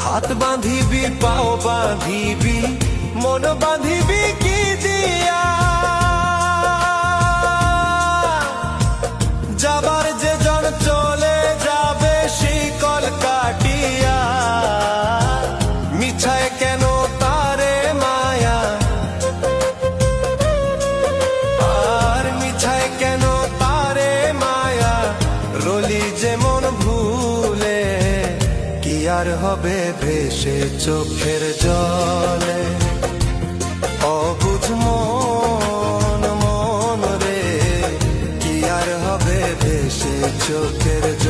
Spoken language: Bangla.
হাত বাঁধিবি পাও বাঁধিবি মন বাঁধিবি কি দিয়া, যাবার যে জন চলে যাবে শিকল কাটিয়া। মিছায় কেন তারে মায়া, আর মিছায় কেন তারে মায়া, রলি যেমন ভুলে কি আর হবে ভেসে চোখের জলে। অবুঝ মন মন রে কি আর হবে ভেসে চোখের জলে।